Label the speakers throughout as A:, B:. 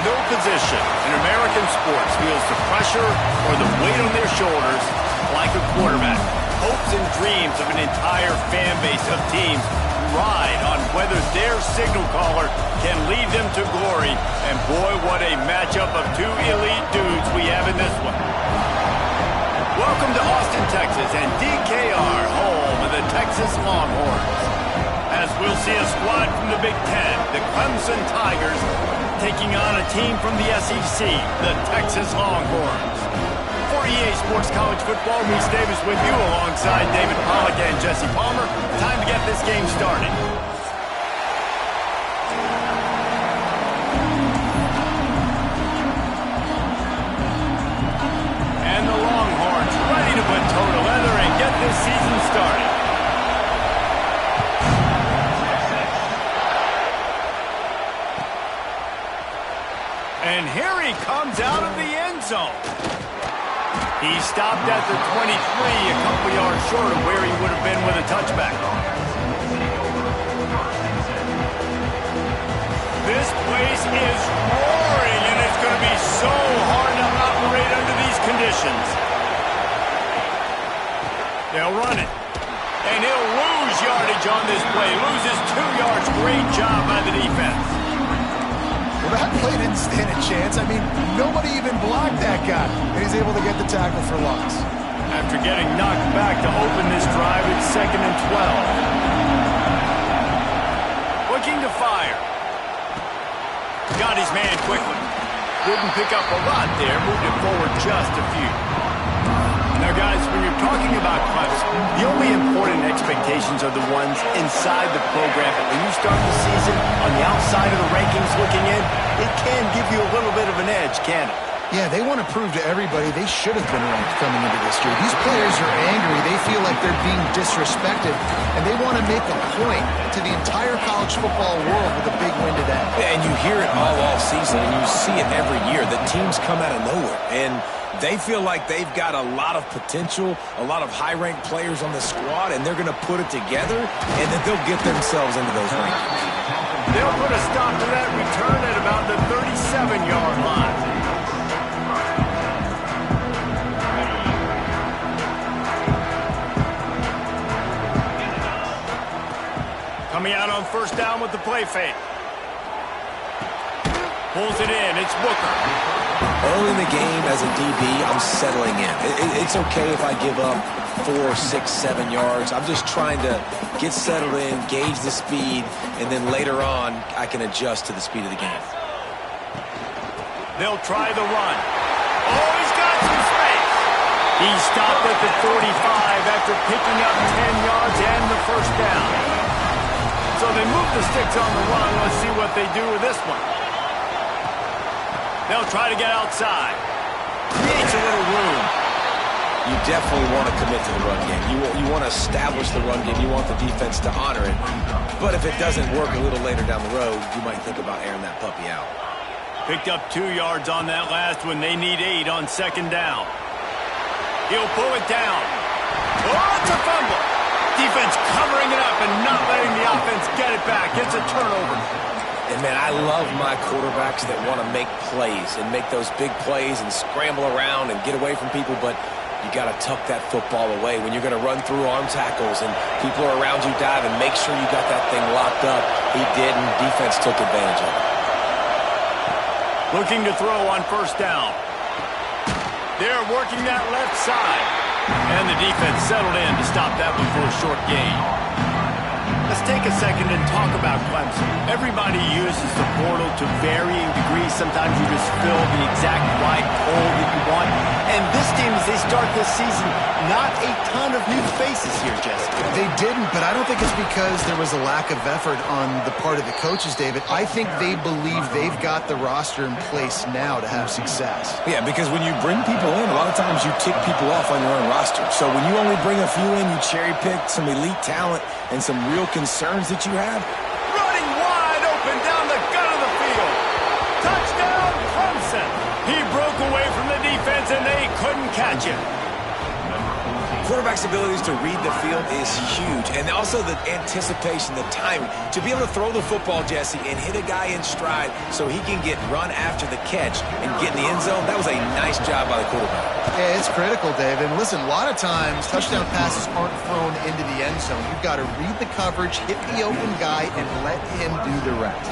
A: No position in American sports feels the pressure or the weight on their shoulders like a quarterback. Hopes and dreams of an entire fan base of teams ride on whether their signal caller can lead them to glory. And boy, what a matchup of two elite dudes we have in this one. Welcome to Austin, Texas, and DKR, home of the Texas Longhorns. As we'll see a squad from the Big Ten, the Clemson Tigers, taking on a team from the SEC, the Texas Longhorns. For EA Sports College Football, Reese Davis with you alongside David Pollack and Jesse Palmer. Time to get this game started. And the Longhorns ready to put toe to leather and get this season started. And here he comes out of the end zone. He stopped at the 23, a couple yards short of where he would have been with a touchback. This place is roaring, and it's going to be so hard to operate under these conditions. They'll run it. And he'll lose yardage on this play. Loses 2 yards. Great job by the defense.
B: Well, that play didn't stand a chance. I mean, nobody even blocked that guy. And he's able to get the tackle for loss.
A: After getting knocked back to open this drive, it's 2nd and 12. Looking to fire. Got his man quickly. Didn't pick up a lot there. Moved it forward just a few. Now, guys, when you're talking about Clemson, the only important expectations are the ones inside the program. When you start the season on the outside of the rankings looking in, it can give you a little bit of an edge, can it?
B: Yeah, they want to prove to everybody they should have been ranked coming into this year. These players are angry. They feel like they're being disrespected, and they want to make a point to the entire college football world with a big win today.
C: And you hear it all season, and you see it every year. The teams come out of nowhere, and they feel like they've got a lot of potential, a lot of high-ranked players on the squad, and they're going to put it together, and then they'll get themselves into those rankings.
A: They'll put a stop to that return at about the 37-yard line. Coming out on first down with the play fake. Pulls it in. It's Booker.
C: Early in the game as a DB, I'm settling in. It's okay if I give up 4, 6, 7 yards. I'm just trying to get settled in, gauge the speed, and then later on, I can adjust to the speed of the game.
A: They'll try the run. Oh, he's got some space. He stopped at the 45 after picking up 10 yards and the first down. So they move the sticks on the run. Let's see what they do with this one. They'll try to get outside. Creates a little room.
C: You definitely want to commit to the run game. You want to establish the run game. You want the defense to honor it. But if it doesn't work a little later down the road, you might think about airing that puppy out.
A: Picked up 2 yards on that last one. They need 8 on second down. He'll pull it down. Oh, it's a fumble. Defense covering it up and not letting the offense get it back. It's a turnover.
C: And, man, I love my quarterbacks that want to make plays and make those big plays and scramble around and get away from people, but you got to tuck that football away when you're going to run through arm tackles and people are around you dive and make sure you got that thing locked up. He did, and defense took advantage of it.
A: Looking to throw on first down. They're working that left side. And the defense settled in to stop that one for a short gain. Let's take a second and talk about Clemson. Everybody uses the portal to varying degrees. Sometimes you just fill the exact right hole that you want. And this team, as they start this season, not a ton of new faces here, Jesse.
B: They didn't, but I don't think it's because there was a lack of effort on the part of the coaches, David. I think they believe they've got the roster in place now to have success.
C: Yeah, because when you bring people in, a lot of times you tick people off on your own roster. So when you only bring a few in, you cherry-pick some elite talent and some real concerns that you have.
A: Running wide open down the gut of the field. Touchdown, Clemson. He broke away from the defense, and they couldn't catch him.
C: Quarterback's abilities to read the field is huge, and also the anticipation, the timing. To be able to throw the football, Jesse, and hit a guy in stride so he can get run after the catch and get in the end zone, that was a nice job by the quarterback.
B: Yeah, it's critical, Dave. And listen, a lot of times touchdown passes aren't thrown into the end zone. You've got to read the coverage, hit the open guy, and let him do the rest.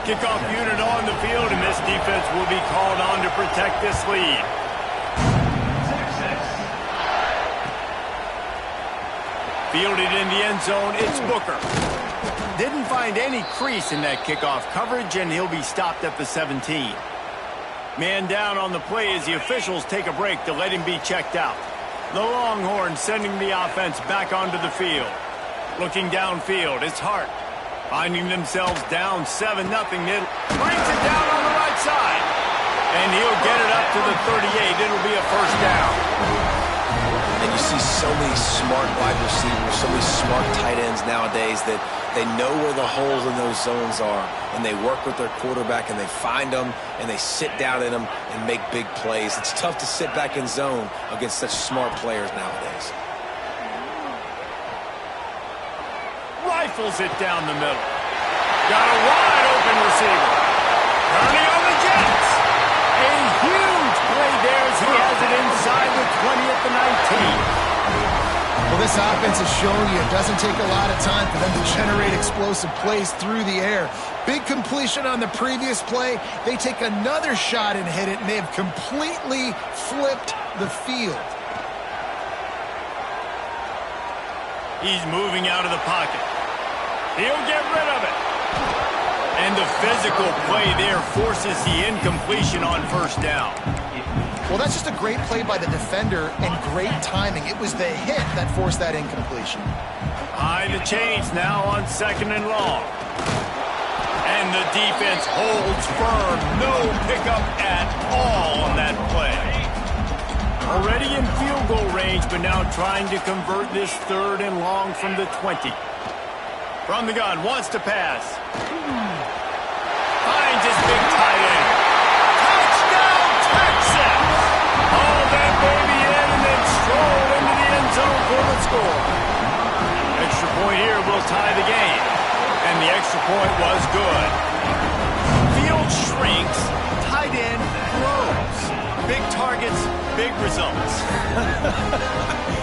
A: Kickoff unit on the field, and this defense will be called on to protect this lead. Fielded in the end zone, it's Booker. Didn't find any crease in that kickoff coverage, and he'll be stopped at the 17. Man down on the play as the officials take a break to let him be checked out. The Longhorns sending the offense back onto the field. Looking downfield, it's Hart. Finding themselves down 7-0. It brings it down on the right side. And he'll get it up to the 38. It'll be a first down.
C: And you see so many smart wide receivers, so many smart tight ends nowadays that they know where the holes in those zones are, and they work with their quarterback, and they find them, and they sit down in them and make big plays. It's tough to sit back in zone against such smart players nowadays.
A: Rifles it down the middle. Got a wide open receiver. Turning on the Jets. A huge play there as he has it inside the 20 at the 19.
B: Well, this offense has shown you it doesn't take a lot of time for them to generate explosive plays through the air. Big completion on the previous play. They take another shot and hit it, and they have completely flipped the field.
A: He's moving out of the pocket. He'll get rid of it. And the physical play there forces the incompletion on first down.
B: Well, that's just a great play by the defender and great timing. It was the hit that forced that incompletion.
A: High the chains now on 2nd and long. And the defense holds firm. No pickup at all on that play. Already in field goal range, but now trying to convert this 3rd and long from the 20. From the gun, wants to pass. Finds his big tight end. Touchdown, Texas! Haul that baby in and then stroll into the end zone for the score. Extra point here will tie the game. And the extra point was good. Field shrinks, tight end grows. Big targets, big results.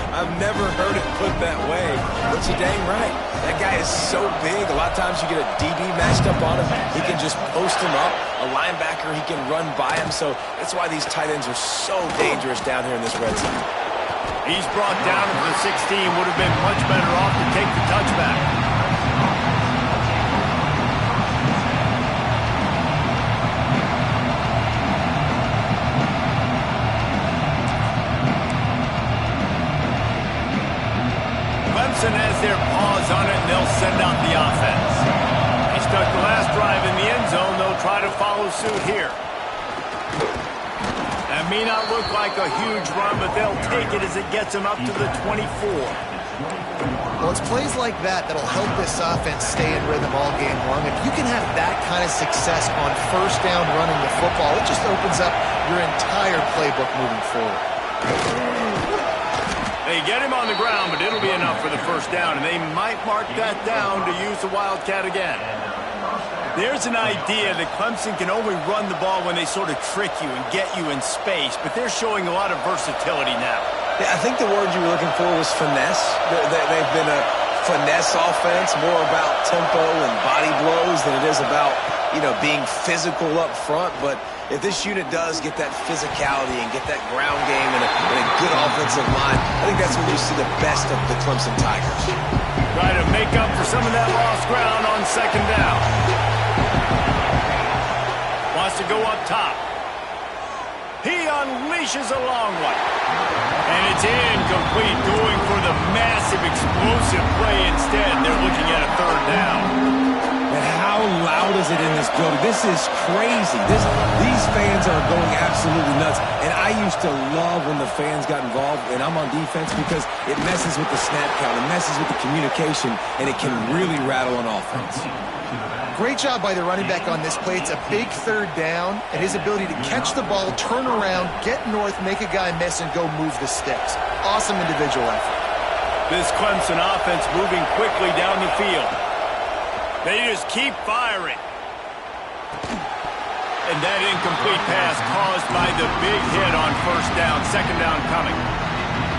C: I've never heard it put that way, but you're dang right. That guy is so big. A lot of times you get a DB matched up on him. He can just post him up. A linebacker, he can run by him. So that's why these tight ends are so dangerous down here in this red zone.
A: He's brought down to the 16. Would have been much better off to take the touchback. Clemson has their paws on it, and they'll send out the offense. They stuck the last drive in the end zone. They'll try to follow suit here. That may not look like a huge run, but they'll take it as it gets them up to the 24.
B: Well, it's plays like that that'll help this offense stay in rhythm all game long. If you can have that kind of success on first down running the football, it just opens up your entire playbook moving forward.
A: They get him on the ground, but it'll be enough for the first down, and they might mark that down to use the Wildcat again. There's an idea that Clemson can only run the ball when they sort of trick you and get you in space, but they're showing a lot of versatility now.
C: Yeah, I think the word you were looking for was finesse. They've been a finesse offense, more about tempo and body blows than it is about, being physical up front. But if this unit does get that physicality and get that ground game and a good offensive line, I think that's when you see the best of the Clemson Tigers.
A: Try to make up for some of that lost ground on second down. Wants to go up top. He unleashes a long one. And it's incomplete, going for the massive explosive play instead. They're looking at a third down.
C: And how how loud is it in this building? This is crazy. These fans are going absolutely nuts. And I used to love when the fans got involved, and I'm on defense, because it messes with the snap count, it messes with the communication, and it can really rattle on offense.
B: Great job by the running back on this play. It's a big third down, and his ability to catch the ball, turn around, get north, make a guy miss, and go move the sticks. Awesome individual effort.
A: This Clemson offense moving quickly down the field. They just keep firing. And that incomplete pass caused by the big hit on first down. Second down coming.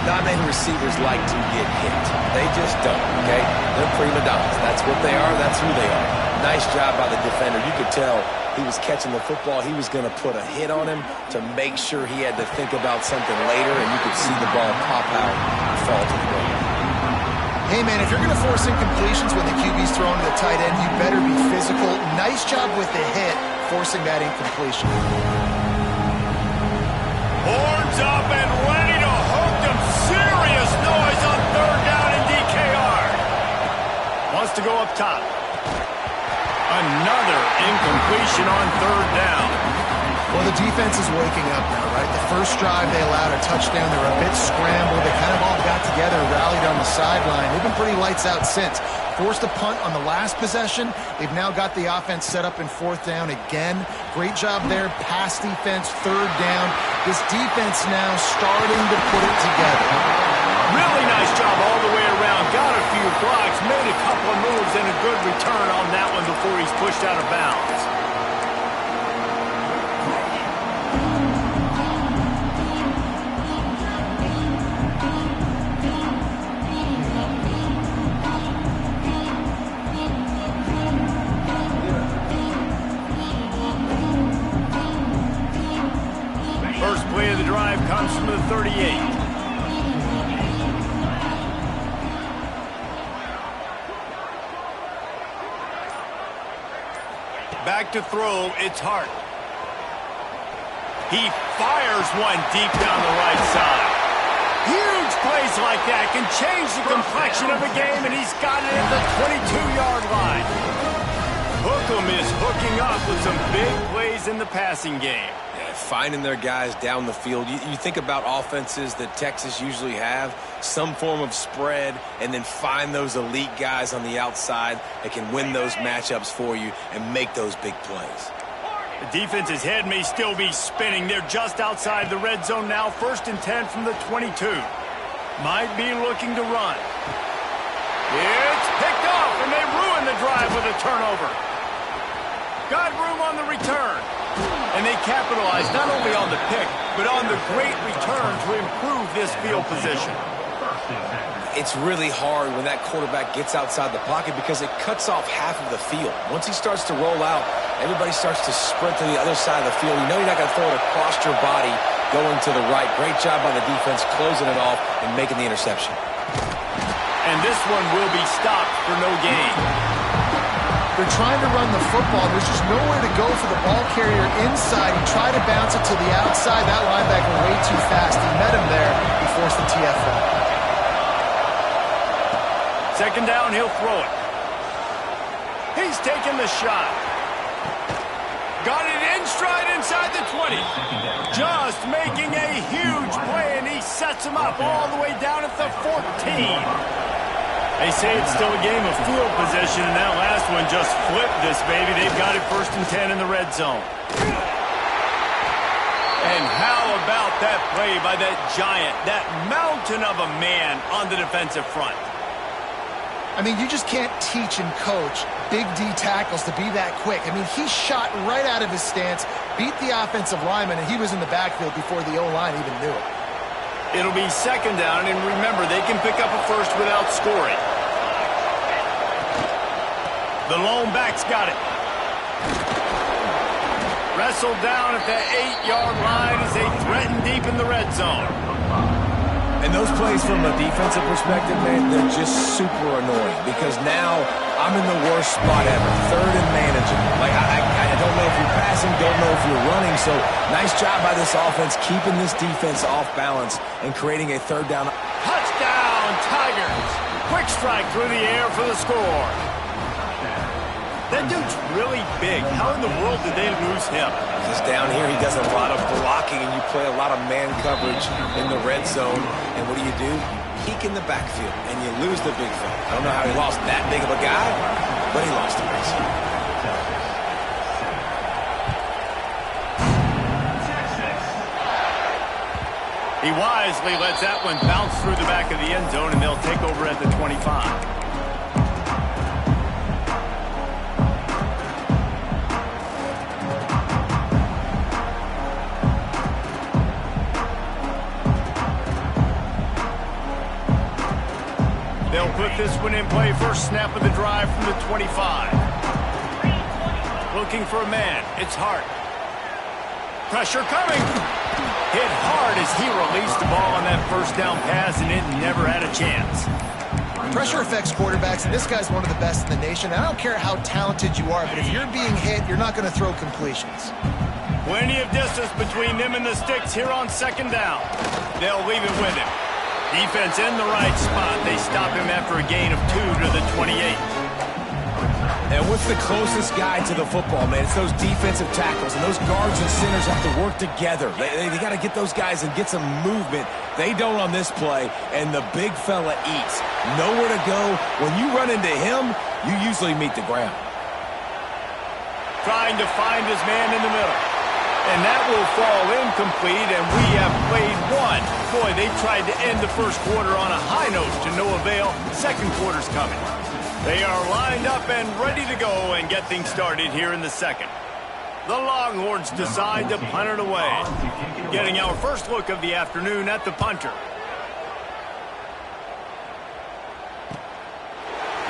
C: Not many receivers like to get hit. They just don't, okay? They're prima donnas. That's what they are. That's who they are. Nice job by the defender. You could tell he was catching the football. He was going to put a hit on him to make sure he had to think about something later, and you could see the ball pop out and fall to the ground.
B: Hey, man, if you're going to force incompletions when the QB's throwing to the tight end, you better be physical. Nice job with the hit, forcing that incompletion.
A: Horns up and ready to hook them. Serious noise on third down in DKR. Wants to go up top. Another incompletion on third down.
B: Well, the defense is waking up now, right? The first drive, they allowed a touchdown. They were a bit scrambled. They kind of all got together, rallied on the sideline. They've been pretty lights out since. Forced a punt on the last possession. They've now got the offense set up in fourth down again. Great job there. Pass defense, third down. This defense now starting to put it together.
A: Really nice job all the way around. Got a few blocks, made a couple of moves, and a good return on that one before he's pushed out of bounds. First play of the drive comes from the 38. Back to throw, it's Hart. He fires one deep down the right side. Huge plays like that can change the complexion of a game, and he's got it at the 22-yard line. Hookem is hooking up with some big plays in the passing game.
C: Finding their guys down the field. You think about offenses that Texas usually have, some form of spread, and then find those elite guys on the outside that can win those matchups for you and make those big plays.
A: The defense's head may still be spinning. They're just outside the red zone now. 1st and 10 from the 22. Might be looking to run. It's picked off, and they ruin the drive with a turnover. Got room on the return. And they capitalize not only on the pick, but on the great return to improve this field position.
C: It's really hard when that quarterback gets outside the pocket because it cuts off half of the field. Once he starts to roll out, everybody starts to sprint to the other side of the field. You know you're not going to throw it across your body going to the right. Great job by the defense closing it off and making the interception.
A: And this one will be stopped for no gain.
B: They're trying to run the football. There's just nowhere to go for the ball carrier inside. He tried to bounce it to the outside. That linebacker way too fast. He met him there. He forced the TFL.
A: Second down, he'll throw it. He's taking the shot. Got it in stride inside the 20. Just making a huge play, and he sets him up all the way down at the 14. They say it's still a game of field position, and that last one just flipped this baby. They've got it 1st and 10 in the red zone. And how about that play by that giant, that mountain of a man on the defensive front?
B: I mean, you just can't teach and coach big D tackles to be that quick. I mean, he shot right out of his stance, beat the offensive lineman, and he was in the backfield before the O-line even knew it.
A: It'll be second down, and remember, they can pick up a first without scoring. The lone back's got it. Wrestled down at the 8-yard line as they threaten deep in the red zone.
C: And those plays from a defensive perspective, man, they're just super annoying because now I'm in the worst spot ever, third and managing. Like, I don't know if you're passing, don't know if you're running, so nice job by this offense keeping this defense off balance and creating a third down.
A: Touchdown, Tigers. Quick strike through the air for the score. That dude's really big. How in the world did they lose him?
C: Because down here he does a lot of blocking, and you play a lot of man coverage in the red zone. And what do? You peek in the backfield, and you lose the big fella. I don't know how he lost that big of a guy, but he lost the race.
A: He wisely lets that one bounce through the back of the end zone, and they'll take over at the 25. They'll put this one in play. First snap of the drive from the 25. Looking for a man. It's Hart. Pressure coming. Hit hard as he released the ball on that first down pass, and it never had a chance.
B: Pressure affects quarterbacks, and this guy's one of the best in the nation. I don't care how talented you are, but if you're being hit, you're not going to throw completions.
A: Plenty of distance between them and the sticks here on second down. They'll leave it with him. Defense in the right spot. They stop him after a gain of 2 to the 28.
C: And what's the closest guy to the football, man? It's those defensive tackles, and those guards and centers have to work together. They got to get those guys and get some movement. They don't on this play, and the big fella eats. Nowhere to go. When you run into him, you usually meet the ground.
A: Trying to find his man in the middle. And that will fall incomplete, and we have played one. Boy, they tried to end the first quarter on a high note to no avail. Second quarter's coming. They are lined up and ready to go and get things started here in the second. The Longhorns decide to punt it away. Getting our first look of the afternoon at the punter.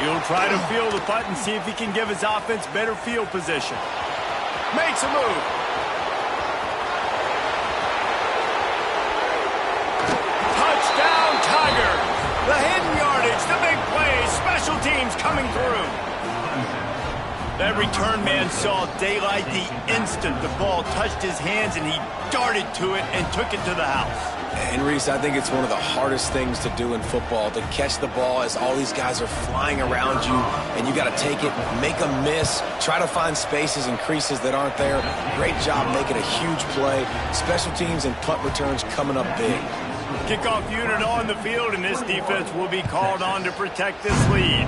A: He'll try to field the punt and see if he can give his offense better field position. Makes a move. Touchdown, Tigers! The hidden yardage, the big play, special teams coming through. That return man saw daylight the instant the ball touched his hands, and he darted to it and took it to the house.
C: And Reese, I think it's one of the hardest things to do in football, to catch the ball as all these guys are flying around you, and you got to take it, make a miss, try to find spaces and creases that aren't there. Great job making a huge play. Special teams and punt returns coming up big.
A: Kickoff unit on the field, and this defense will be called on to protect this lead.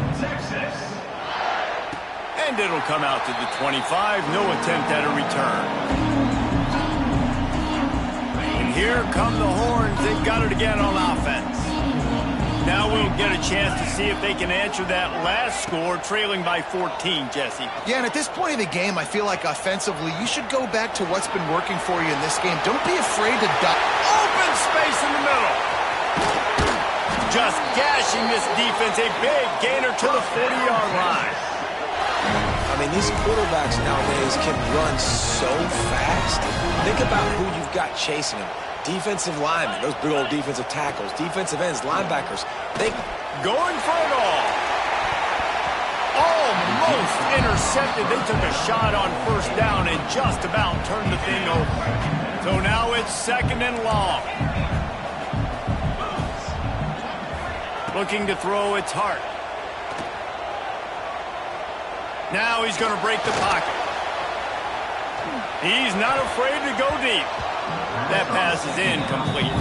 A: And it'll come out to the 25. No attempt at a return. And here come the Horns. They've got it again on offense. Now we'll get a chance to see if they can answer that last score, trailing by 14, Jesse.
B: Yeah, and at this point of the game, I feel like offensively, you should go back to what's been working for you in this game. Don't be afraid to duck.
A: Open space in the middle. Just gashing this defense. A big gainer to the 40-yard line.
C: I mean, these quarterbacks nowadays can run so fast. Think about who you've got chasing them. Defensive linemen, those big old defensive tackles, defensive ends, linebackers. They
A: going for it all. Almost intercepted. They took a shot on first down and just about turned the thing over. So now it's second and long. Looking to throw, it's Hart. Now he's going to break the pocket. He's not afraid to go deep. That pass is incomplete.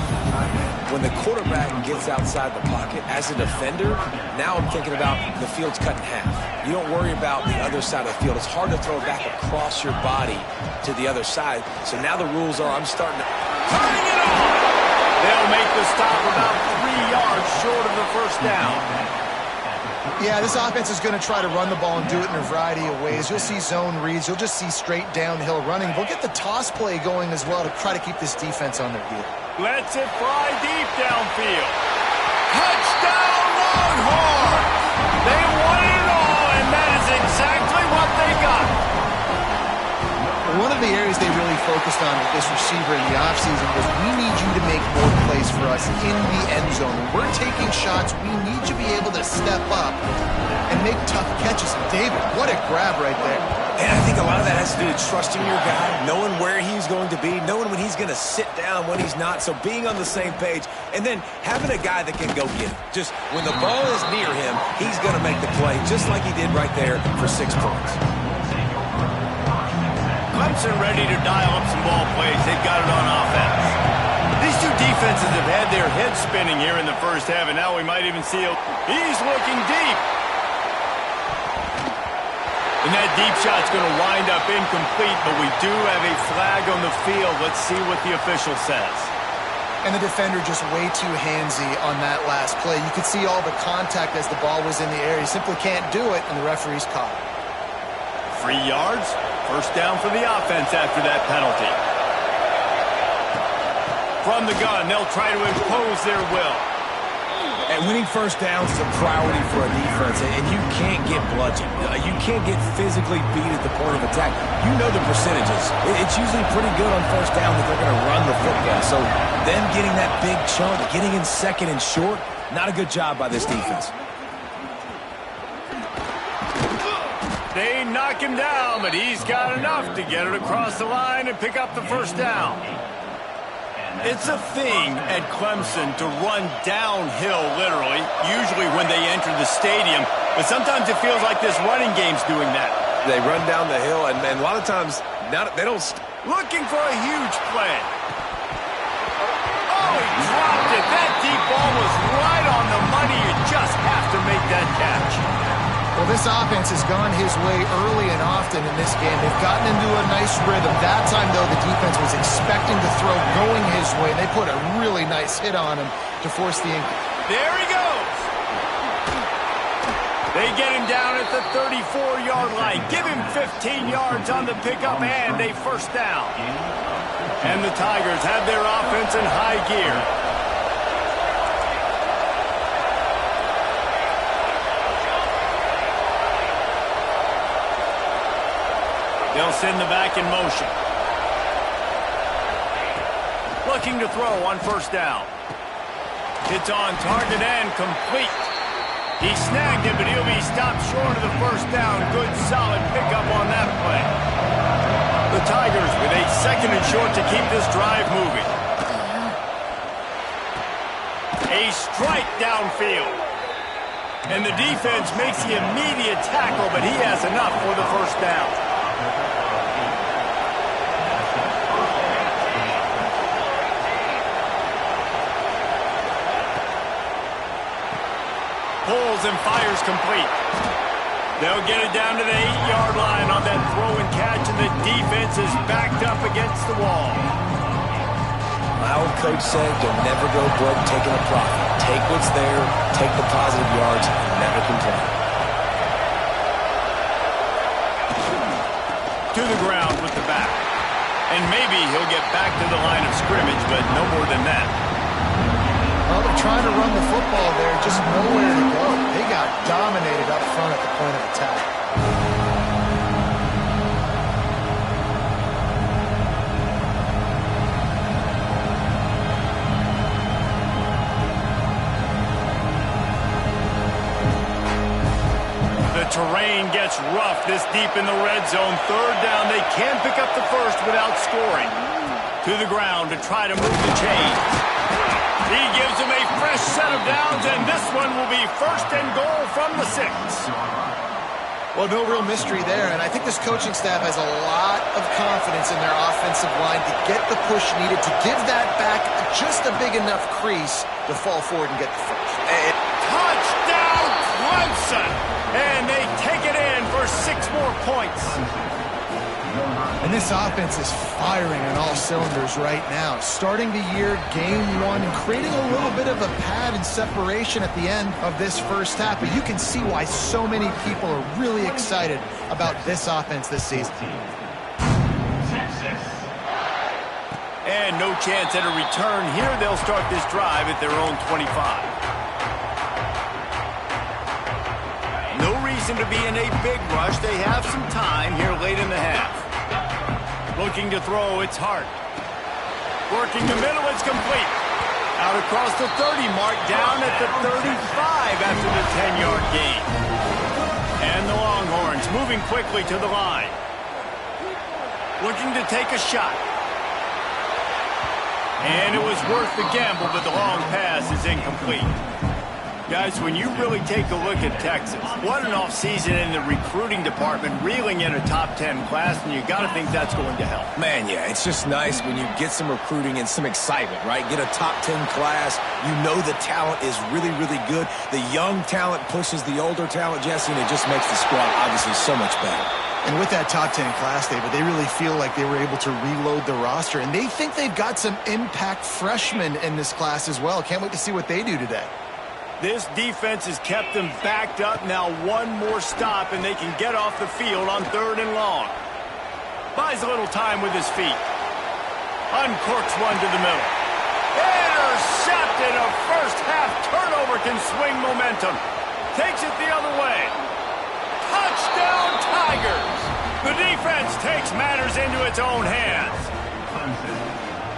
C: When the quarterback gets outside the pocket, as a defender, now I'm thinking about the field's cut in half. You don't worry about the other side of the field. It's hard to throw it back across your body to the other side. So now the rules are I'm starting to...
A: Turning it on! They'll make the stop about 3 yards short of the first down.
B: Yeah, this offense is going to try to run the ball and do it in a variety of ways. You'll see zone reads. You'll just see straight downhill running. We'll get the toss play going as well to try to keep this defense on their heel.
A: Lets it fly deep downfield. Touchdown, Longhorn! They won it all, and that is exactly what they got.
B: One of the areas they really focused on with this receiver in the offseason was we need you to make more plays for us in the end zone. When we're taking shots, we need you to be able to step up and make tough catches. David, what a grab right there.
C: And I think a lot of that has to do with trusting your guy, knowing where he's going to be, knowing when he's going to sit down, when he's not. So being on the same page, and then having a guy that can go get it. Just when the ball is near him, he's going to make the play, just like he did right there for 6 points.
A: Clemson ready to dial up some ball plays. They've got it on offense. These two defenses have had their heads spinning here in the first half, and now we might even see he's looking deep. And that deep shot's going to wind up incomplete, but we do have a flag on the field. Let's see what the official says.
B: And the defender just way too handsy on that last play. You could see all the contact as the ball was in the air. He simply can't do it, and the referee's caught.
A: 3 yards, first down for the offense after that penalty. From the gun, they'll try to impose their will.
C: And winning first downs is a priority for a defense, and you can't get bludgeoned. You can't get physically beat at the point of attack. You know the percentages. It's usually pretty good on first down that they're going to run the football. So them getting that big chunk, getting in second and short, not a good job by this defense.
A: They knock him down, but he's got enough to get it across the line and pick up the first down. It's a thing at Clemson to run downhill, literally, usually when they enter the stadium. But sometimes it feels like this running game's doing that.
C: They run down the hill, and a lot of times they don't.
A: Looking for a huge play. Oh, he dropped it. That deep ball was right on the money. You just have to make that catch.
B: Well, this offense has gone his way early and often in this game. They've gotten into a nice rhythm. That time, though, the defense was expecting the throw going his way. They put a really nice hit on him to force the incomplete.
A: There he goes. They get him down at the 34-yard line. Give him 15 yards on the pickup and a first down. And the Tigers have their offense in high gear. They'll send the back in motion. Looking to throw on first down. It's on target and complete. He snagged it, but he'll be stopped short of the first down. Good, solid pickup on that play. The Tigers with a second and short to keep this drive moving. A strike downfield. And the defense makes the immediate tackle, but he has enough for the first down. Pulls and fires complete. They'll get it down to the 8-yard line on that throw and catch, and the defense is backed up against the wall.
C: My old coach said you'll never go broke taking a profit. Take what's there, take the positive yards, and never complain.
A: To the ground with the back. And maybe he'll get back to the line of scrimmage, but no more than that.
B: Well, they're trying to run the football there, just nowhere to go. They got dominated up front at the point of attack.
A: The terrain gets rough this deep in the red zone. Third down, they can pick up the first without scoring. To the ground to try to move the chains. He gives them a fresh set of downs, and this one will be first and goal from the 6.
B: Well, no real mystery there, and I think this coaching staff has a lot of confidence in their offensive line to get the push needed, to give that back just a big enough crease to fall forward and get the first.
A: Touchdown, Clemson! And they take it in for 6 more points.
B: And this offense is firing on all cylinders right now. Starting the year, game 1, and creating a little bit of a pad and separation at the end of this first half. But you can see why so many people are really excited about this offense this season.
A: And no chance at a return here. They'll start this drive at their own 25. No reason to be in a big rush. They have some time here late in the half. Looking to throw, it's Hart. Working the middle, it's complete. Out across the 30 mark, down at the 35 after the 10-yard gain. And the Longhorns moving quickly to the line. Looking to take a shot. And it was worth the gamble, but the long pass is incomplete. Guys, when you really take a look at Texas, what an offseason in the recruiting department, reeling in a top 10 class, and you got to think that's going to help.
C: Man, yeah, it's just nice when you get some recruiting and some excitement, right? Get a top 10 class. You know the talent is really, really good. The young talent pushes the older talent, Jesse, and it just makes the squad obviously so much better.
B: And with that top 10 class, David, they really feel like they were able to reload the roster, and they think they've got some impact freshmen in this class as well. Can't wait to see what they do today.
A: This defense has kept them backed up. Now one more stop, and they can get off the field on 3rd and long. Buys a little time with his feet. Uncorks one to the middle. Intercepted. A first-half turnover can swing momentum. Takes it the other way. Touchdown, Tigers! The defense takes matters into its own hands.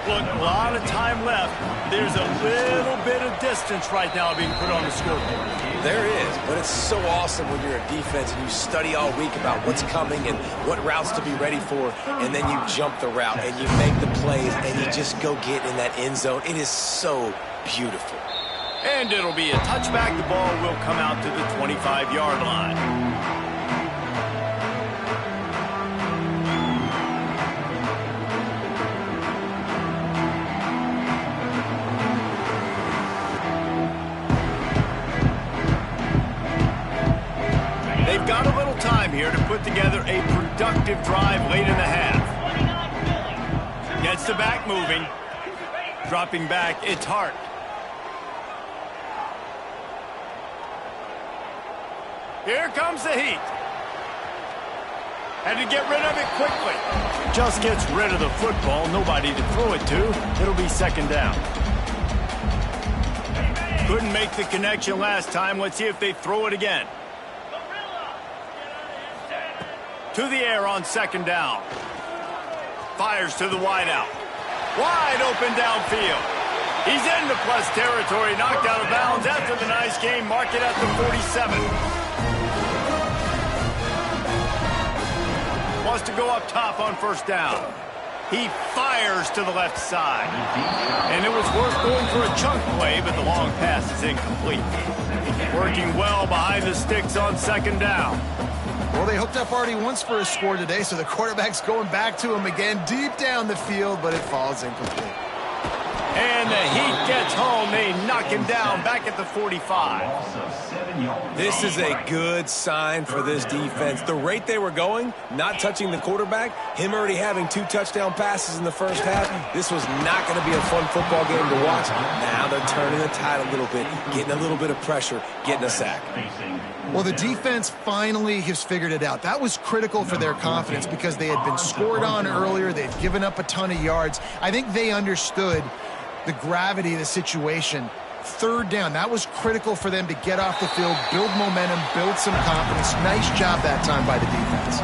A: Look, a lot of time left. There's a little bit of distance right now being put on the scoreboard.
C: There is, but it's so awesome when you're a defense and you study all week about what's coming and what routes to be ready for, and then you jump the route and you make the plays and you just go get in that end zone. It is so beautiful.
A: And it'll be a touchback. The ball will come out to the 25-yard line. They've got a little time here to put together a productive drive late in the half. Gets the back moving. Dropping back, it's Hart. Here comes the heat. Had to get rid of it quickly. Just gets rid of the football. Nobody to throw it to. It'll be 2nd down. Couldn't make the connection last time. Let's see if they throw it again. To the air on 2nd down. Fires to the wideout. Wide open downfield. He's into plus territory. Knocked out of bounds after the nice game. Mark it at the 47. Wants to go up top on 1st down. He fires to the left side. And it was worth going for a chunk play, but the long pass is incomplete. Working well behind the sticks on 2nd down.
B: Well, they hooked up already once for a score today, so the quarterback's going back to him again deep down the field, but it falls incomplete.
A: And the Heat gets home. They knock him down back at the 45.
C: This is a good sign for this defense. The rate they were going, not touching the quarterback, him already having 2 touchdown passes in the first half, this was not going to be a fun football game to watch. Now they're turning the tide a little bit, getting a little bit of pressure, getting a sack.
B: Well, the defense finally has figured it out. That was critical for their confidence because they had been scored on earlier. They'd given up a ton of yards. I think they understood the gravity of the situation. 3rd down, that was critical for them to get off the field, build momentum, build some confidence. Nice job that time by the defense.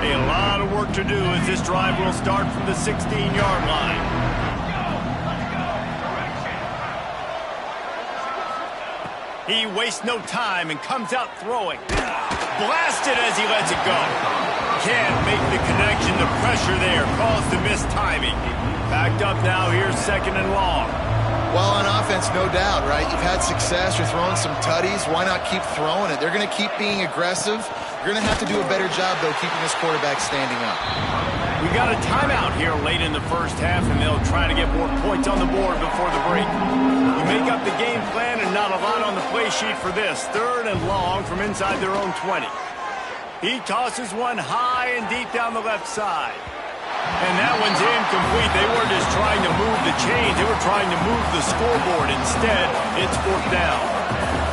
A: A lot of work to do as this drive will start from the 16-yard line. He wastes no time and comes out throwing. Blasted as he lets it go. Can't make the connection. The pressure there caused the mistiming. Backed up now. Here's 2nd and long.
B: Well, on offense, no doubt, right? You've had success. You're throwing some tutties. Why not keep throwing it? They're going to keep being aggressive. You're going to have to do a better job, though, keeping this quarterback standing up.
A: We got a timeout here late in the first half, and they'll try to get more points on the board before the break. You make up the game plan and not a lot on the play sheet for this. 3rd and long from inside their own 20. He tosses one high and deep down the left side. And that one's incomplete. They weren't just trying to move the chains. They were trying to move the scoreboard. Instead, it's 4th down.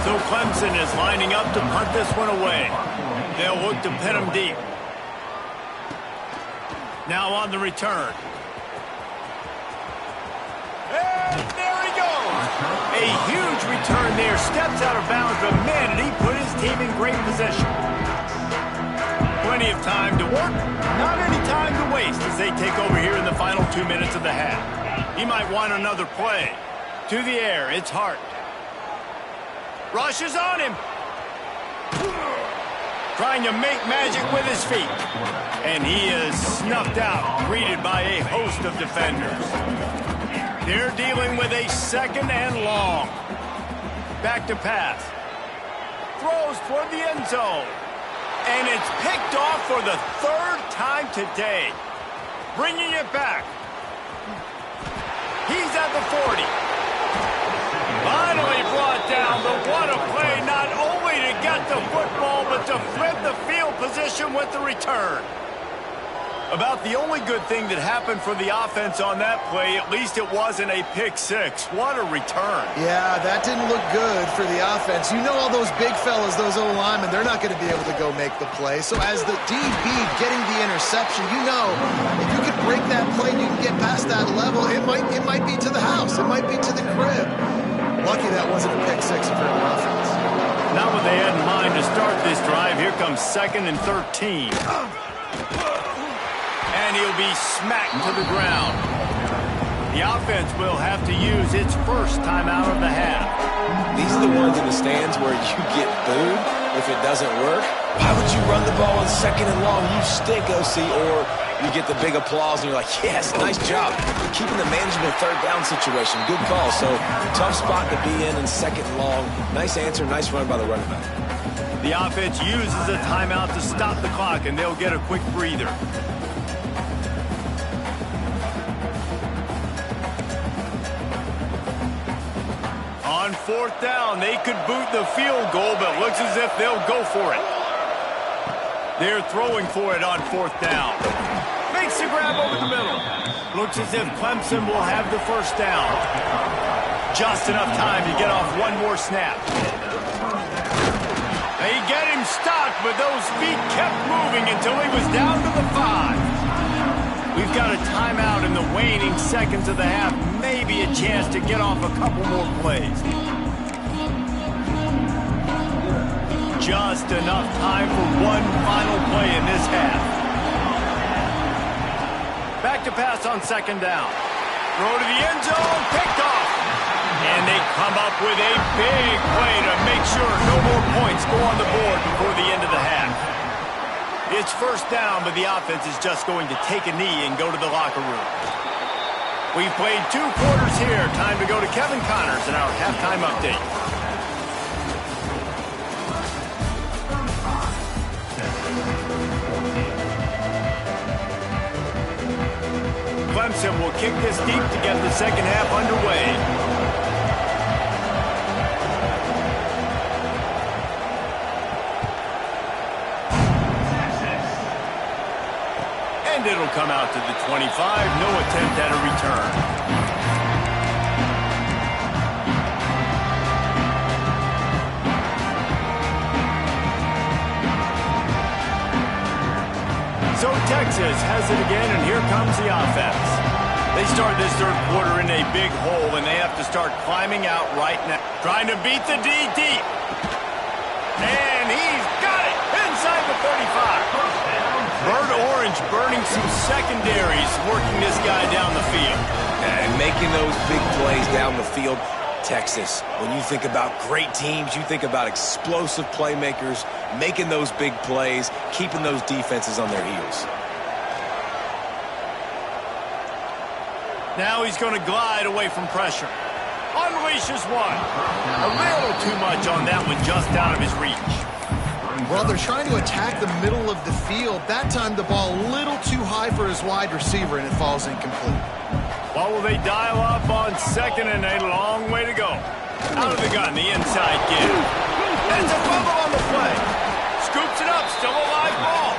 A: So Clemson is lining up to punt this one away. They'll look to pin him deep. Now on the return. And there he goes. A huge return there. Steps out of bounds, but man, did he put his team in great position. Plenty of time to work. Not any time to waste as they take over here in the final 2 minutes of the half. He might want another play. To the air, it's Hart. Rushes on him. trying to make magic with his feet. And he is snuffed out, greeted by a host of defenders. They're dealing with a 2nd and long. Back to pass. Throws toward the end zone. And it's picked off for the 3rd time today. Bringing it back. He's at the 40. Finally brought down, but what a play, not only to get the football, but to flip the field position with the return. About the only good thing that happened for the offense on that play, at least it wasn't a pick 6. What a return.
B: Yeah, that didn't look good for the offense. You know all those big fellas, those O-linemen, they're not going to be able to go make the play. So as the DB getting the interception, you know, if you can break that play and you can get past that level, it might be to the house. It might be to the crib. Lucky that wasn't a pick 6 for an offense.
A: Not what they had in mind to start this drive. Here comes 2nd and 13. And he'll be smacked to the ground. The offense will have to use its first timeout of the half.
C: These are the ones in the stands where you get booed if it doesn't work. Why would you run the ball on 2nd and long? You stink, OC. Or you get the big applause and you're like, yes, nice job. Keeping the management 3rd down situation. Good call. So tough spot to be in 2nd and long. Nice answer, nice run by the running back.
A: The offense uses a timeout to stop the clock, and they'll get a quick breather. On 4th down, they could boot the field goal, but looks as if they'll go for it. They're throwing for it on 4th down. Makes the grab over the middle. Looks as if Clemson will have the first down. Just enough time to get off one more snap. They get him stopped, but those feet kept moving until he was down to the 5. We've got a timeout in the waning seconds of the half. Maybe a chance to get off a couple more plays. Just enough time for one final play in this half. Back to pass on 2nd down. Throw to the end zone, picked off. And they come up with a big play to make sure no more points go on the board before the end of the half. It's 1st down, but the offense is just going to take a knee and go to the locker room. We've played 2 quarters here. Time to go to Kevin Connors in our halftime update. Clemson will kick this deep to get the 2nd half underway. And it'll come out to the 25. No attempt at a return. So Texas has it again, and here comes the offense. They start this 3rd quarter in a big hole, and they have to start climbing out right now. Trying to beat the D deep. And he's got it inside the 35. Bird Orange burning some secondaries, working this guy down the field.
C: And making those big plays down the field. Texas, when you think about great teams, you think about explosive playmakers, making those big plays, keeping those defenses on their heels.
A: Now he's going to glide away from pressure. Unleashes one. A little too much on that one, just out of his reach.
B: Well, they're trying to attack the middle of the field. That time the ball a little too high for his wide receiver, and it falls incomplete.
A: What will they dial up on 2nd and a long way to go? Out of the gun, the inside give. And it's a fumble on the play. Scoops it up, still a live ball.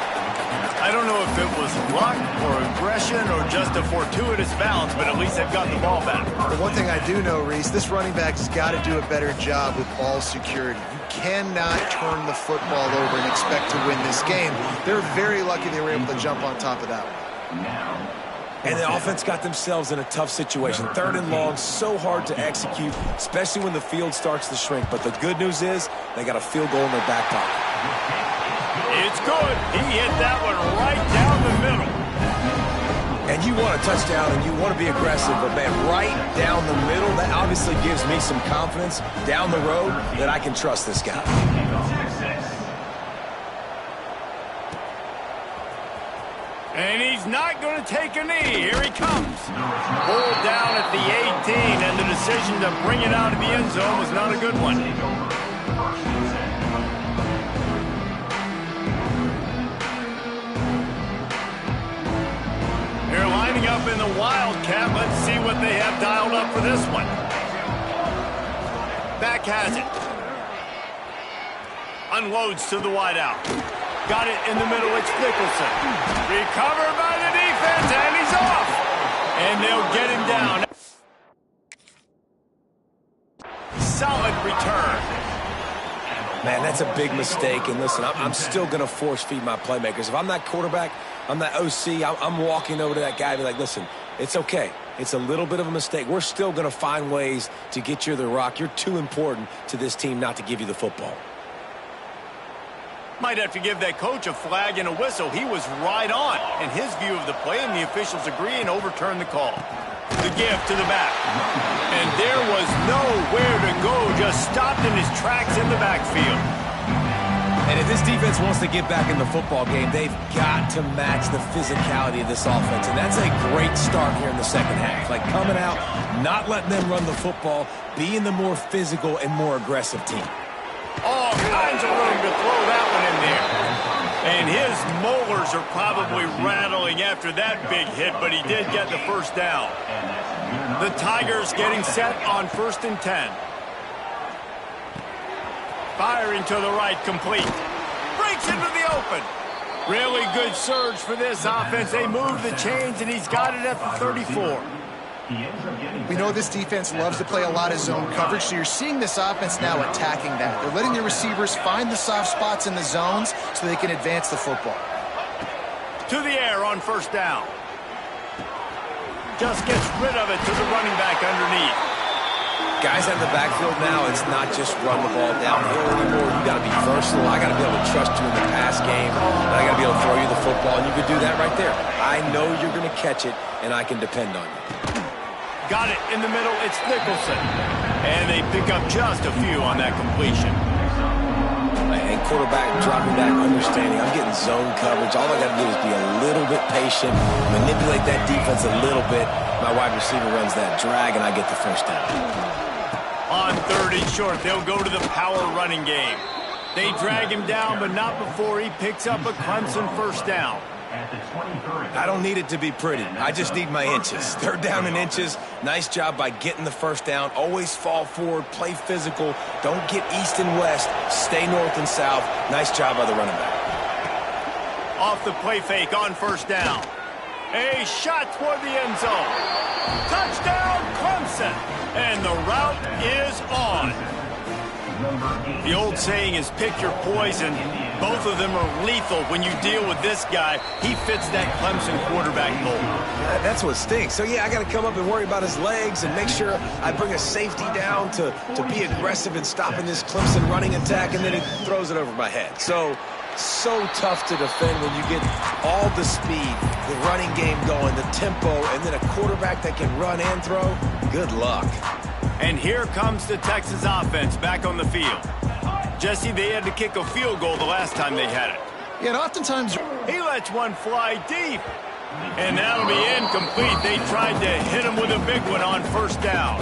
A: I don't know if it was luck or aggression or just a fortuitous bounce, but at least they've got the ball back.
B: The one thing I do know, Reese, this running back has got to do a better job with ball security. You cannot turn the football over and expect to win this game. They're very lucky they were able to jump on top of that one.
C: And the offense got themselves in a tough situation. 3rd and long, so hard to execute, especially when the field starts to shrink. But the good news is they got a field goal in their back pocket.
A: It's good. He hit that one right down the middle.
C: And you want a touchdown and you want to be aggressive, but man, right down the middle, that obviously gives me some confidence down the road that I can trust this guy.
A: And he's not going to take a knee. Here he comes. Pulled down at the 18, and the decision to bring it out of the end zone was not a good one. They're lining up in the Wildcat. Let's see what they have dialed up for this one. Back has it. Unloads to the wideout. Got it in the middle. It's Nicholson. Recovered by the defense, and he's off. And they'll get him down. Solid return.
C: Man, that's a big mistake. And listen, I'm still going to force feed my playmakers. If I'm that quarterback, I'm that OC, I'm walking over to that guy and be like, listen, it's okay. It's a little bit of a mistake. We're still going to find ways to get you the rock. You're too important to this team not to give you the football.
A: Might have to give that coach a flag and a whistle. He was right on in his view of the play, and the officials agree and overturn the call. The give to the back. And there was nowhere to go, just stopped in his tracks in the backfield.
C: And if this defense wants to get back in the football game, they've got to match the physicality of this offense. And that's a great start here in the second half. Like coming out, not letting them run the football, being the more physical and more aggressive team.
A: All kinds of room to throw that one in there. And his molars are probably rattling after that big hit, but he did get the first down. The Tigers getting set on 1st and 10. Firing to the right, complete. Breaks into the open. Really good surge for this offense. They move the chains, and he's got it at the 34.
B: We know this defense loves to play a lot of zone coverage, so you're seeing this offense now attacking that. They're letting the receivers find the soft spots in the zones so they can advance the football.
A: To the air on 1st down. Just gets rid of it to the running back underneath.
C: Guys out in the backfield now, it's not just run the ball downhill anymore. You got to be versatile. I got to be able to trust you in the pass game. And I got to be able to throw you the football, and you can do that right there. I know you're going to catch it, and I can depend on you.
A: Got it in the middle. It's Nicholson. And they pick up just a few on that completion.
C: And quarterback dropping back, understanding. I'm getting zone coverage. All I got to do is be a little bit patient, manipulate that defense a little bit. My wide receiver runs that drag, and I get the first down.
A: On 3rd and short, they'll go to the power running game. They drag him down, but not before he picks up a Clemson first down.
C: I don't need it to be pretty. I just need my inches. 3rd down and inches. Nice job by getting the first down. Always fall forward, play physical. Don't get east and west. Stay north and south. Nice job by the running back.
A: Off the play fake on 1st down. A shot toward the end zone. Touchdown, Clemson. And the route is on. The old saying is pick your poison. Both of them are lethal when you deal with this guy. He fits that Clemson quarterback mold.
C: That's what stinks. So, yeah, I got to come up and worry about his legs and make sure I bring a safety down to be aggressive in stopping this Clemson running attack, and then he throws it over my head. So tough to defend when you get all the speed, the running game going, the tempo, and then a quarterback that can run and throw. Good luck.
A: And here comes the Texas offense back on the field. Jesse, they had to kick a field goal the last time they had it.
B: Yeah, and oftentimes
A: he lets one fly deep. And that'll be incomplete. They tried to hit him with a big one on 1st down.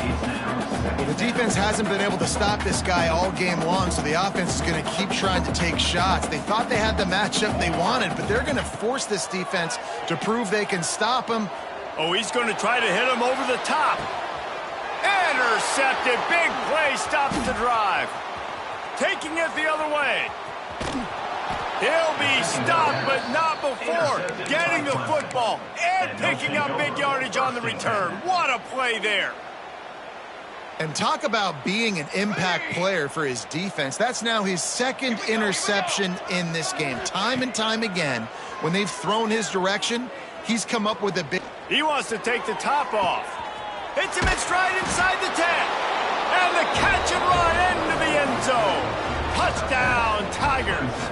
B: Well, the defense hasn't been able to stop this guy all game long, so the offense is going to keep trying to take shots. They thought they had the matchup they wanted, but they're going to force this defense to prove they can stop him.
A: Oh, he's going to try to hit him over the top. Intercepted. Big play stops the drive. Taking it the other way. He'll be stopped, but not before getting the football and picking up big yardage on the return. What a play there.
B: And talk about being an impact player for his defense. That's now his 2nd interception in this game. Time and time again, when they've thrown his direction, he's come up with a big...
A: He wants to take the top off. Hits him in stride inside the 10. And the catch and run into the end zone. Touchdown, Tigers.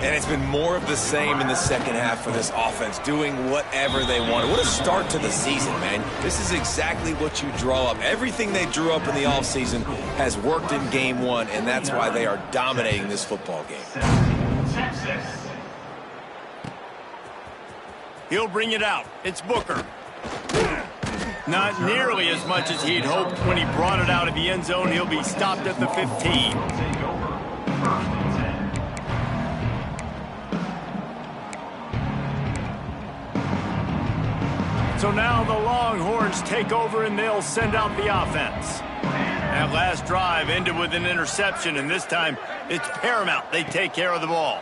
C: And it's been more of the same in the second half for this offense, doing whatever they wanted. What a start to the season, man. This is exactly what you draw up. Everything they drew up in the offseason has worked in game 1, and that's why they are dominating this football game.
A: He'll bring it out. It's Booker. Not nearly as much as he'd hoped when he brought it out of the end zone. He'll be stopped at the 15. So now the Longhorns take over and they'll send out the offense. That last drive ended with an interception, and this time it's paramount they take care of the ball.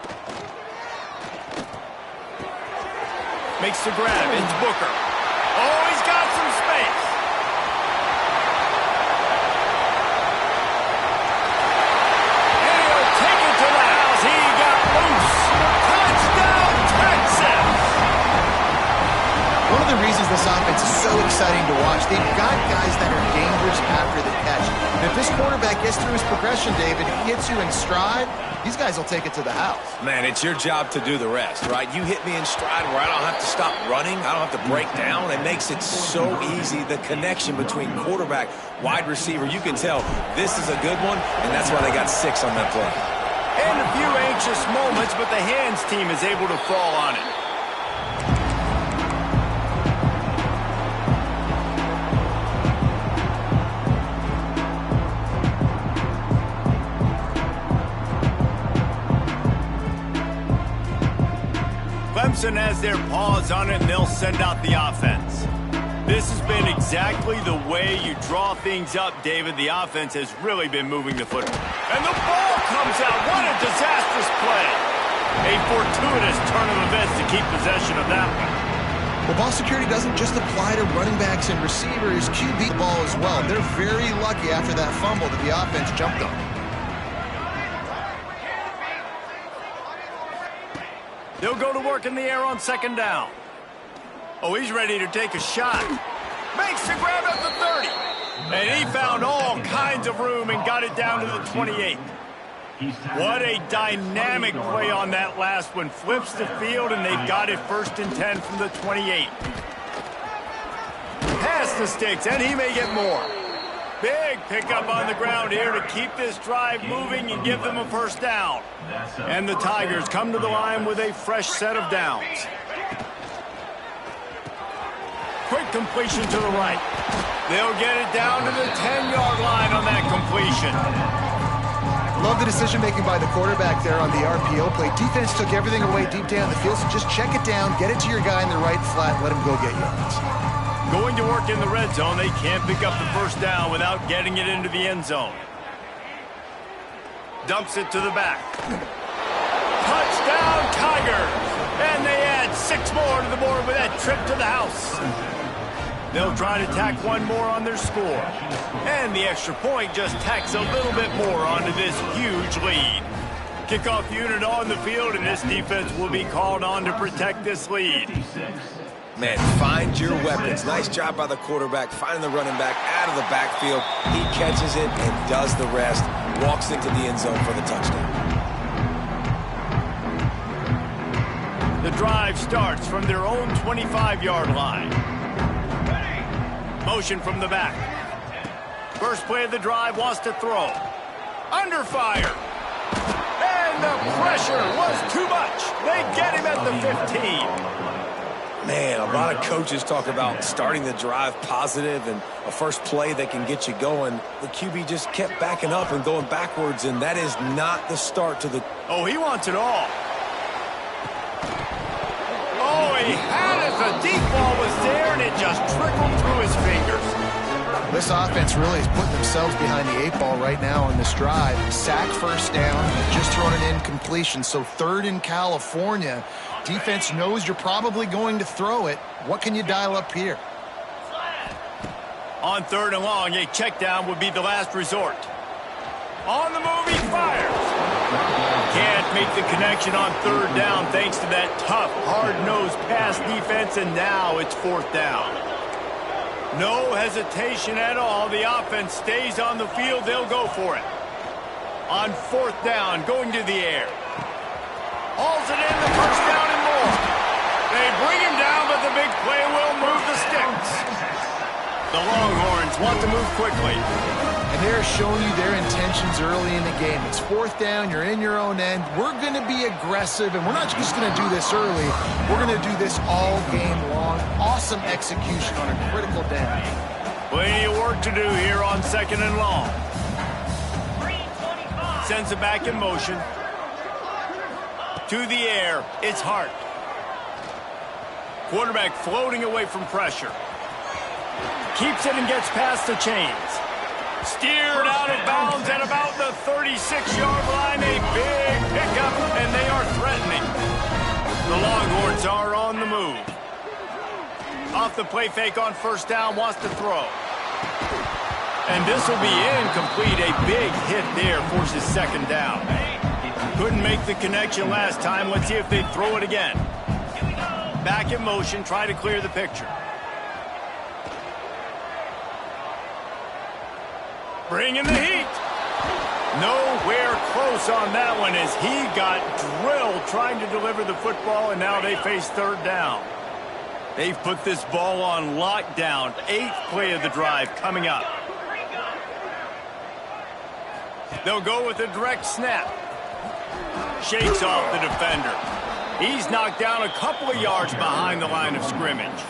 A: Makes the grab. It's Booker. Oh, he's got some space. And he'll take it to the house. He got loose. Touchdown, Texas!
B: One of the reasons this offense is so exciting to watch, they've got guys that are dangerous after the catch. And if this quarterback gets through his progression, David, he hits you in stride, these guys will take it to the house.
C: Man, it's your job to do the rest, right? You hit me in stride where I don't have to stop running. I don't have to break down. It makes it so easy. The connection between quarterback, wide receiver, you can tell this is a good one, and that's why they got 6 on that play.
A: And a few anxious moments, but the hands team is able to fall on it. Clemson has their paws on it, and they'll send out the offense. This has been exactly the way you draw things up, David. The offense has really been moving the football. And the ball comes out. What a disastrous play. A fortuitous turn of events to keep possession of that one.
B: Well, ball security doesn't just apply to running backs and receivers. QB the ball as well. They're very lucky after that fumble that the offense jumped on.
A: They'll go to work in the air on second down. Oh, he's ready to take a shot. Makes the grab at the 30. And he found all kinds of room and got it down to the 28. What a dynamic play on that last one. Flips the field, and they've got it 1st and 10 from the 28. Pass the sticks, and he may get more. Big pickup on the ground here to keep this drive moving and give them a 1st down. And the Tigers come to the line with a fresh set of downs. Quick completion to the right. They'll get it down to the 10-yard line on that completion.
B: Love the decision-making by the quarterback there on the RPO play. Defense took everything away deep down the field, so just check it down, get it to your guy in the right flat, let him go get yards.
A: Going to work in the red zone, they can't pick up the 1st down without getting it into the end zone. Dumps it to the back. Touchdown, Tigers! And they add 6 more to the board with that trip to the house. They'll try to tack one more on their score. And the extra point just tacks a little bit more onto this huge lead. Kickoff unit on the field, and this defense will be called on to protect this lead.
C: Man, find your weapons. Nice job by the quarterback, finding the running back out of the backfield. He catches it and does the rest. Walks into the end zone for the touchdown.
A: The drive starts from their own 25-yard line. Motion from the back. First play of the drive, wants to throw. Under fire. And the pressure was too much. They get him at the 15.
C: Man, a lot of coaches talk about starting the drive positive and a first play that can get you going. The QB just kept backing up and going backwards, and that is not the start to the...
A: Oh, he wants it all. Oh, he had it. The deep ball was there, and it just trickled through his fingers.
B: This offense really is putting themselves behind the 8 ball right now on this drive. Sack 1st down, just thrown an incompletion. So 3rd in California. Defense knows you're probably going to throw it. What can you dial up here?
A: On 3rd and long, a check down would be the last resort. On the move, he fires. Can't make the connection on 3rd down thanks to that tough, hard-nosed pass defense, and now it's 4th down. No hesitation at all. The offense stays on the field. They'll go for it. On 4th down, going to the air. Hauls it in, the 1st down and more. They bring him down, but the big play will move the sticks. The Longhorns want to move quickly.
B: And they're showing you their intentions early in the game. It's fourth down, you're in your own end. We're going to be aggressive, and we're not just going to do this early. We're going to do this all game long. Awesome execution on a critical down.
A: Plenty of work to do here on 2nd and long. Sends it back in motion. To the air, it's Hart. Quarterback floating away from pressure. Keeps it and gets past the chains. Steered out of bounds at about the 36-yard line. A big pickup, and they are threatening. The Longhorns are on the move. Off the play fake on first down, wants to throw. And this will be incomplete. A big hit there forces 2nd down. Couldn't make the connection last time. Let's see if they throw it again. Back in motion, try to clear the picture. Bringing the heat. Nowhere close on that one as he got drilled trying to deliver the football, and now they face 3rd down. They've put this ball on lockdown. 8th play of the drive coming up. They'll go with a direct snap. Shakes off the defender. He's knocked down a couple of yards behind the line of scrimmage.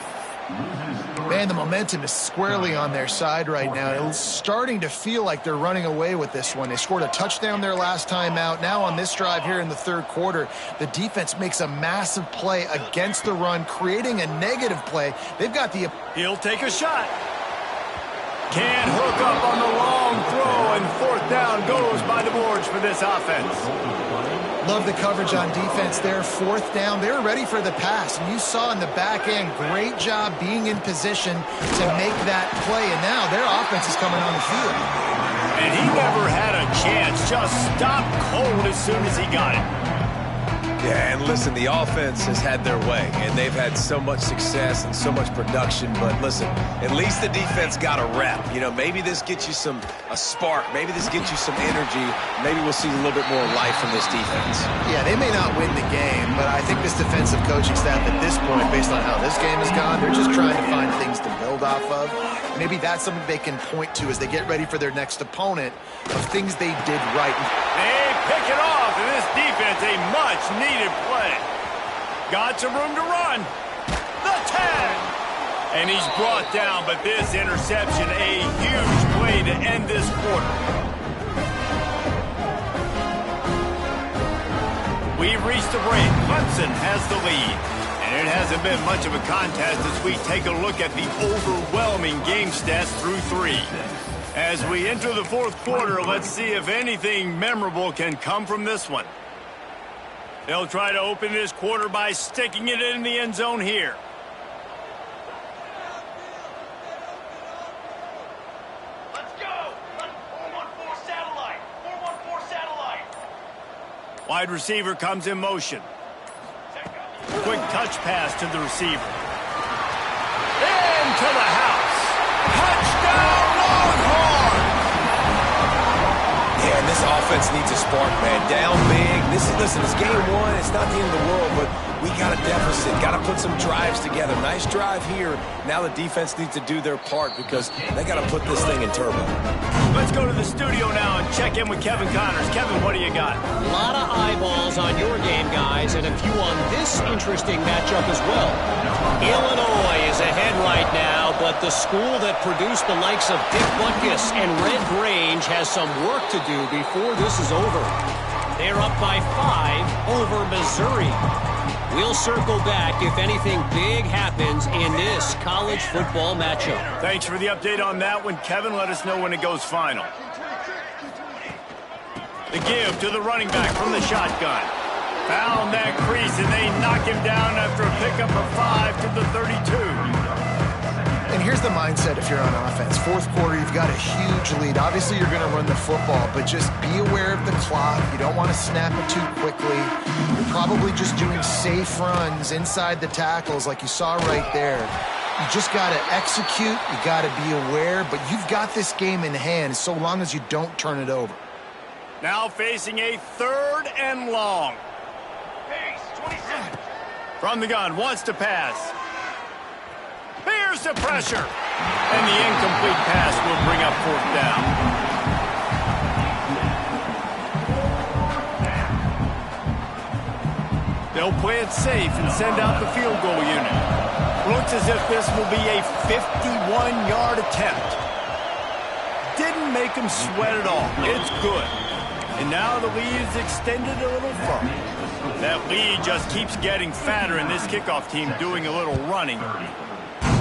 B: Man, the momentum is squarely on their side right now. It's starting to feel like they're running away with this one. They scored a touchdown their last time out. Now on this drive here in the 3rd quarter, the defense makes a massive play against the run, creating a negative play. They've got the...
A: He'll take a shot. Can't hook up on the long throw, and 4th down goes by the boards for this offense.
B: Love the coverage on defense there. 4th down. They were ready for the pass. And you saw in the back end, great job being in position to make that play. And now their offense is coming on the field.
A: And he never had a chance. Just stopped cold as soon as he got it.
C: Yeah, and listen, the offense has had their way, and they've had so much success and so much production. But listen, at least the defense got a rep. You know, maybe this gets you a spark. Maybe this gets you some energy. Maybe we'll see a little bit more life from this defense.
B: Yeah, they may not win the game, but I think this defensive coaching staff at this point, based on how this game has gone, they're just trying to find things to build off of. Maybe that's something they can point to as they get ready for their next opponent of things they did right.
A: They pick it off, and this defense, a much-needed play. Got some room to run. The tag. And he's brought down, but this interception, a huge play to end this quarter. We've reached the break. Clemson has the lead. And it hasn't been much of a contest as we take a look at the overwhelming game stats through 3. As we enter the 4th quarter, let's see if anything memorable can come from this one. They'll try to open this quarter by sticking it in the end zone here.
D: Let's go! 4-1-4 satellite! 4-1-4 satellite!
A: Wide receiver comes in motion. Quick touch pass to the receiver. Into the house. Touchdown, Longhorns!
C: Yeah, and this offense needs a spark, man. Down big. Listen, it's game 1. It's not the end of the world, but we got a deficit. Got to put some drives together. Nice drive here. Now the defense needs to do their part because they got to put this thing in turbo.
A: Let's go to the studio now and check in with Kevin Connors. Kevin, what do you got?
E: A lot of eyeballs on your game, guys, and a few on this interesting matchup as well. Illinois is ahead right now, but the school that produced the likes of Dick Butkus and Red Grange has some work to do before this is over. They're up by 5 over Missouri. We'll circle back if anything big happens in this college football matchup.
A: Thanks for the update on that one, Kevin. Let us know when it goes final. The give to the running back from the shotgun. Found that crease, and they knock him down after a pickup of 5 to the 32.
B: And here's the mindset if you're on offense. 4th quarter, you've got a huge lead. Obviously, you're going to run the football, but just be aware of the clock. You don't want to snap it too quickly. You're probably just doing safe runs inside the tackles like you saw right there. You just got to execute. You got to be aware, but you've got this game in hand so long as you don't turn it over.
A: Now facing a 3rd and long.
D: Pace, 27.
A: From the gun, wants to pass. Here's the pressure. And the incomplete pass will bring up 4th down. They'll play it safe and send out the field goal unit. Looks as if this will be a 51-yard attempt. Didn't make him sweat at all. It's good. And now the lead is extended a little further. That lead just keeps getting fatter, and this kickoff team doing a little running.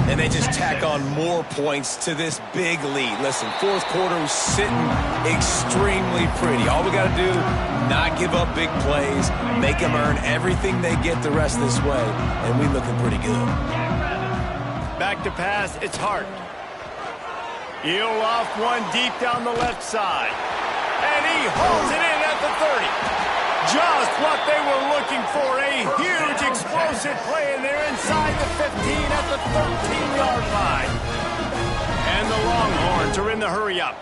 C: And they just tack on more points to this big lead. Listen, fourth quarter was sitting extremely pretty. All we got to do, not give up big plays, make them earn everything they get the rest of this way, and we looking pretty good.
A: Back to pass, it's Hart. He'll off one deep down the left side. And he holds it in at the 30. Just what they were looking for, a huge explosive play, and they're inside the 15 at the 13-yard line. And the Longhorns are in the hurry-up.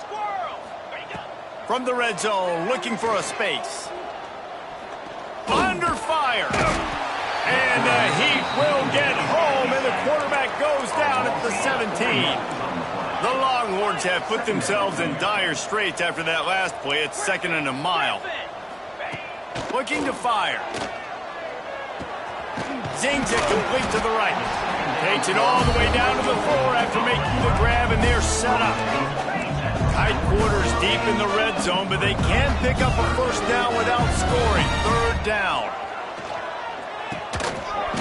D: Squirrel! There you go.
A: From the red zone, looking for a space. Under fire. And the Heat will get home, and the quarterback goes down at the 17. The Longhorns have put themselves in dire straits after that last play. It's 2nd and a mile. Looking to fire. Zings it complete to the right. Takes it all the way down to the floor after making the grab, and they're set up. Tight quarters deep in the red zone, but they can pick up a first down without scoring. 3rd down.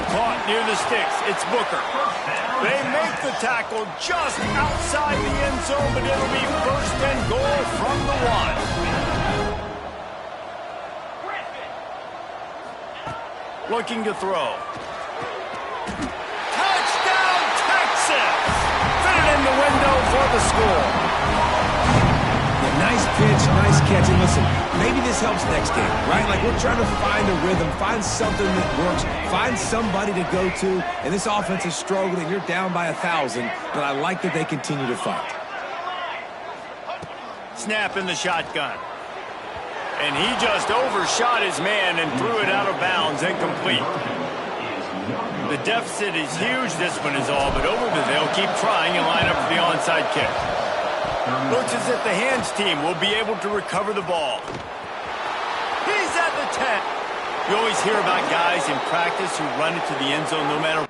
A: Caught near the sticks. It's Booker. They make the tackle just outside the end zone, but it'll be 1st and goal from the 1. Looking to throw. Touchdown, Texas! Fit it in the window for the score.
C: Nice pitch, nice catch. And listen, maybe this helps next game, right? Like, we're trying to find a rhythm, find something that works, find somebody to go to. And this offense is struggling. You're down by 1,000, but I like that they continue to fight.
A: Snap in the shotgun. And he just overshot his man and threw it out of bounds, incomplete. The deficit is huge. This one is all but over, but they'll keep trying and line up for the onside kick. Looks as if the hands team will be able to recover the ball. He's at the 10. You always hear about guys in practice who run into the end zone no matter